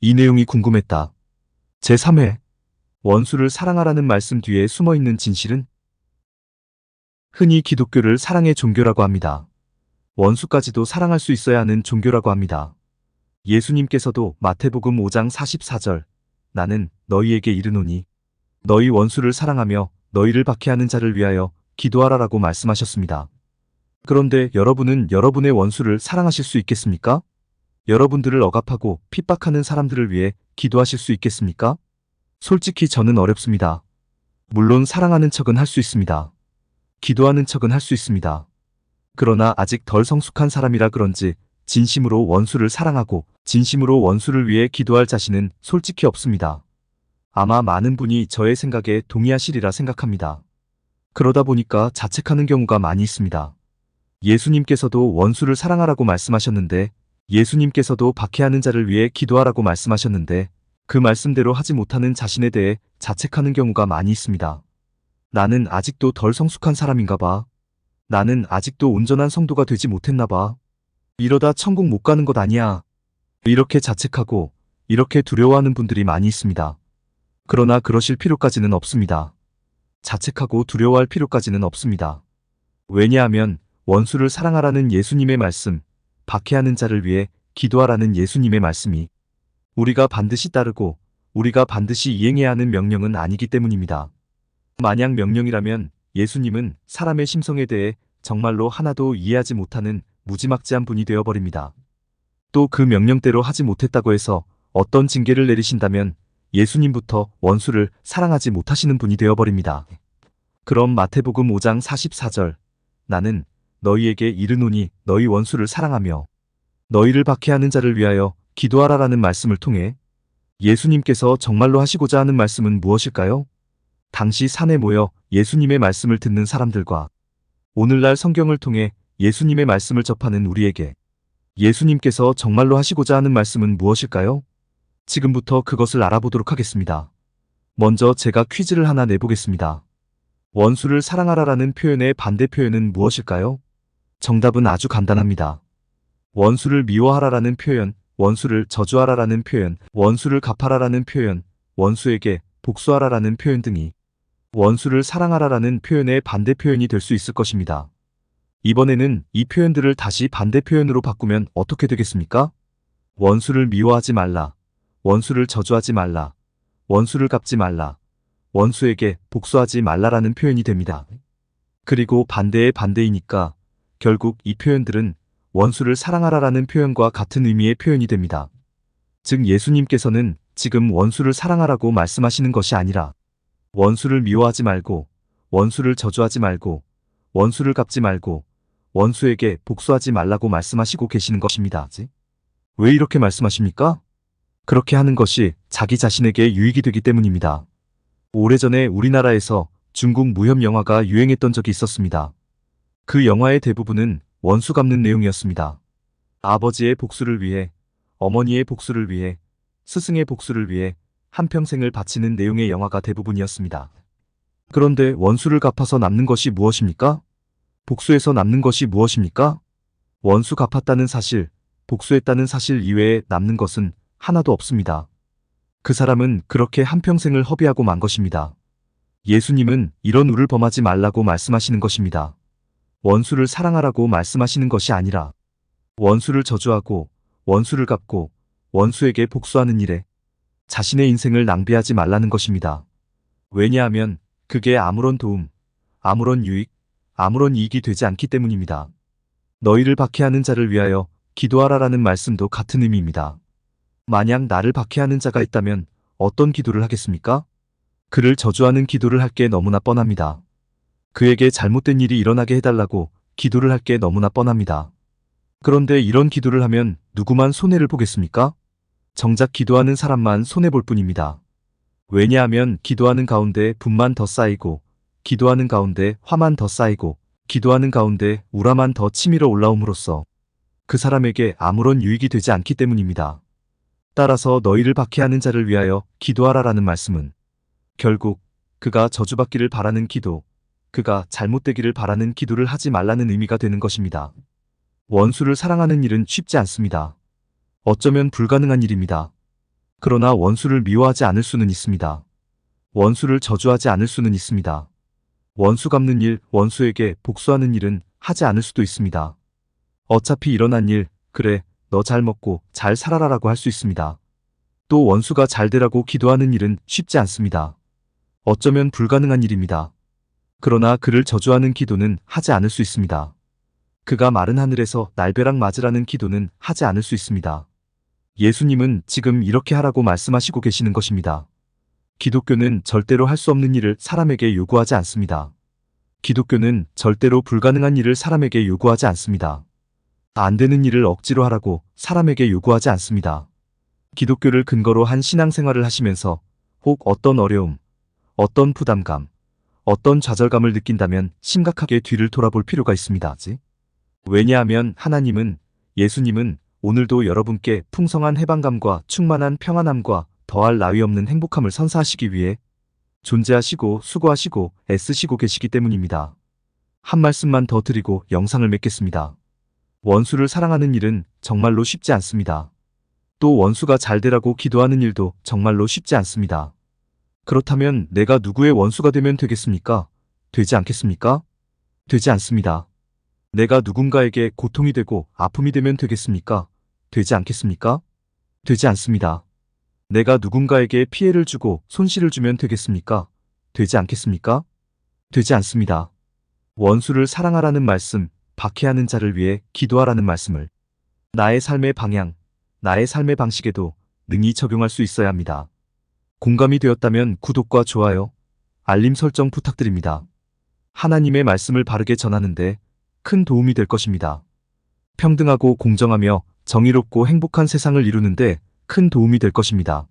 이 내용이 궁금했다. 제3회 원수를 사랑하라는 말씀 뒤에 숨어있는 진실은? 흔히 기독교를 사랑의 종교라고 합니다. 원수까지도 사랑할 수 있어야 하는 종교라고 합니다. 예수님께서도 마태복음 5장 44절 나는 너희에게 이르노니 너희 원수를 사랑하며 너희를 박해하는 자를 위하여 기도하라라고 말씀하셨습니다. 그런데 여러분은 여러분의 원수를 사랑하실 수 있겠습니까? 여러분들을 억압하고 핍박하는 사람들을 위해 기도하실 수 있겠습니까? 솔직히 저는 어렵습니다. 물론 사랑하는 척은 할 수 있습니다. 기도하는 척은 할 수 있습니다. 그러나 아직 덜 성숙한 사람이라 그런지 진심으로 원수를 사랑하고 진심으로 원수를 위해 기도할 자신은 솔직히 없습니다. 아마 많은 분이 저의 생각에 동의하시리라 생각합니다. 그러다 보니까 자책하는 경우가 많이 있습니다. 예수님께서도 원수를 사랑하라고 말씀하셨는데 예수님께서도 박해하는 자를 위해 기도하라고 말씀하셨는데 그 말씀대로 하지 못하는 자신에 대해 자책하는 경우가 많이 있습니다. 나는 아직도 덜 성숙한 사람인가 봐. 나는 아직도 온전한 성도가 되지 못했나 봐. 이러다 천국 못 가는 것 아니야. 이렇게 자책하고 이렇게 두려워하는 분들이 많이 있습니다. 그러나 그러실 필요까지는 없습니다. 자책하고 두려워할 필요까지는 없습니다. 왜냐하면 원수를 사랑하라는 예수님의 말씀, 박해하는 자를 위해 기도하라는 예수님의 말씀이 우리가 반드시 따르고 우리가 반드시 이행해야 하는 명령은 아니기 때문입니다. 만약 명령이라면 예수님은 사람의 심성에 대해 정말로 하나도 이해하지 못하는 무지막지한 분이 되어버립니다. 또 그 명령대로 하지 못했다고 해서 어떤 징계를 내리신다면 예수님부터 원수를 사랑하지 못하시는 분이 되어버립니다. 그럼 마태복음 5장 44절 나는 너희에게 이르노니 너희 원수를 사랑하며 너희를 박해하는 자를 위하여 기도하라라는 말씀을 통해 예수님께서 정말로 하시고자 하는 말씀은 무엇일까요? 당시 산에 모여 예수님의 말씀을 듣는 사람들과 오늘날 성경을 통해 예수님의 말씀을 접하는 우리에게 예수님께서 정말로 하시고자 하는 말씀은 무엇일까요? 지금부터 그것을 알아보도록 하겠습니다. 먼저 제가 퀴즈를 하나 내보겠습니다. 원수를 사랑하라라는 표현의 반대 표현은 무엇일까요? 정답은 아주 간단합니다. 원수를 미워하라라는 표현, 원수를 저주하라라는 표현, 원수를 갚아라라는 표현, 원수에게 복수하라라는 표현 등이 원수를 사랑하라라는 표현의 반대 표현이 될 수 있을 것입니다. 이번에는 이 표현들을 다시 반대 표현으로 바꾸면 어떻게 되겠습니까? 원수를 미워하지 말라, 원수를 저주하지 말라, 원수를 갚지 말라, 원수에게 복수하지 말라라는 표현이 됩니다. 그리고 반대의 반대이니까 결국 이 표현들은 원수를 사랑하라라는 표현과 같은 의미의 표현이 됩니다. 즉 예수님께서는 지금 원수를 사랑하라고 말씀하시는 것이 아니라 원수를 미워하지 말고 원수를 저주하지 말고 원수를 갚지 말고 원수에게 복수하지 말라고 말씀하시고 계시는 것입니다. 왜 이렇게 말씀하십니까? 그렇게 하는 것이 자기 자신에게 유익이 되기 때문입니다. 오래전에 우리나라에서 중국 무협 영화가 유행했던 적이 있었습니다. 그 영화의 대부분은 원수 갚는 내용이었습니다. 아버지의 복수를 위해, 어머니의 복수를 위해, 스승의 복수를 위해 한평생을 바치는 내용의 영화가 대부분이었습니다. 그런데 원수를 갚아서 남는 것이 무엇입니까? 복수해서 남는 것이 무엇입니까? 원수 갚았다는 사실, 복수했다는 사실 이외에 남는 것은 하나도 없습니다. 그 사람은 그렇게 한평생을 허비하고 만 것입니다. 예수님은 이런 우를 범하지 말라고 말씀하시는 것입니다. 원수를 사랑하라고 말씀하시는 것이 아니라 원수를 저주하고 원수를 갚고 원수에게 복수하는 일에 자신의 인생을 낭비하지 말라는 것입니다. 왜냐하면 그게 아무런 도움, 아무런 유익, 아무런 이익이 되지 않기 때문입니다. 너희를 박해하는 자를 위하여 기도하라라는 말씀도 같은 의미입니다. 만약 나를 박해하는 자가 있다면 어떤 기도를 하겠습니까? 그를 저주하는 기도를 할 게 너무나 뻔합니다. 그에게 잘못된 일이 일어나게 해달라고 기도를 할 게 너무나 뻔합니다. 그런데 이런 기도를 하면 누구만 손해를 보겠습니까? 정작 기도하는 사람만 손해볼 뿐입니다. 왜냐하면 기도하는 가운데 분만 더 쌓이고 기도하는 가운데 화만 더 쌓이고 기도하는 가운데 우라만 더 치밀어 올라옴으로써 그 사람에게 아무런 유익이 되지 않기 때문입니다. 따라서 너희를 박해하는 자를 위하여 기도하라라는 말씀은 결국 그가 저주받기를 바라는 기도, 그가 잘못되기를 바라는 기도를 하지 말라는 의미가 되는 것입니다. 원수를 사랑하는 일은 쉽지 않습니다. 어쩌면 불가능한 일입니다. 그러나 원수를 미워하지 않을 수는 있습니다. 원수를 저주하지 않을 수는 있습니다. 원수 갚는 일, 원수에게 복수하는 일은 하지 않을 수도 있습니다. 어차피 일어난 일, 그래, 너 잘 먹고 잘 살아라라고 할 수 있습니다. 또 원수가 잘 되라고 기도하는 일은 쉽지 않습니다. 어쩌면 불가능한 일입니다. 그러나 그를 저주하는 기도는 하지 않을 수 있습니다. 그가 마른 하늘에서 날벼락 맞으라는 기도는 하지 않을 수 있습니다. 예수님은 지금 이렇게 하라고 말씀하시고 계시는 것입니다. 기독교는 절대로 할 수 없는 일을 사람에게 요구하지 않습니다. 기독교는 절대로 불가능한 일을 사람에게 요구하지 않습니다. 안 되는 일을 억지로 하라고 사람에게 요구하지 않습니다. 기독교를 근거로 한 신앙생활을 하시면서 혹 어떤 어려움, 어떤 부담감, 어떤 좌절감을 느낀다면 심각하게 뒤를 돌아볼 필요가 있습니다. 왜냐하면 하나님은, 예수님은 오늘도 여러분께 풍성한 해방감과 충만한 평안함과 더할 나위 없는 행복함을 선사하시기 위해 존재하시고 수고하시고 애쓰시고 계시기 때문입니다. 한 말씀만 더 드리고 영상을 맺겠습니다. 원수를 사랑하는 일은 정말로 쉽지 않습니다. 또 원수가 잘 되라고 기도하는 일도 정말로 쉽지 않습니다. 그렇다면 내가 누구의 원수가 되면 되겠습니까? 되지 않겠습니까? 되지 않습니다. 내가 누군가에게 고통이 되고 아픔이 되면 되겠습니까? 되지 않겠습니까? 되지 않습니다. 내가 누군가에게 피해를 주고 손실을 주면 되겠습니까? 되지 않겠습니까? 되지 않습니다. 원수를 사랑하라는 말씀, 박해하는 자를 위해 기도하라는 말씀을 나의 삶의 방향, 나의 삶의 방식에도 능히 적용할 수 있어야 합니다. 공감이 되었다면 구독과 좋아요, 알림 설정 부탁드립니다. 하나님의 말씀을 바르게 전하는데 큰 도움이 될 것입니다. 평등하고 공정하며 정의롭고 행복한 세상을 이루는데 큰 도움이 될 것입니다.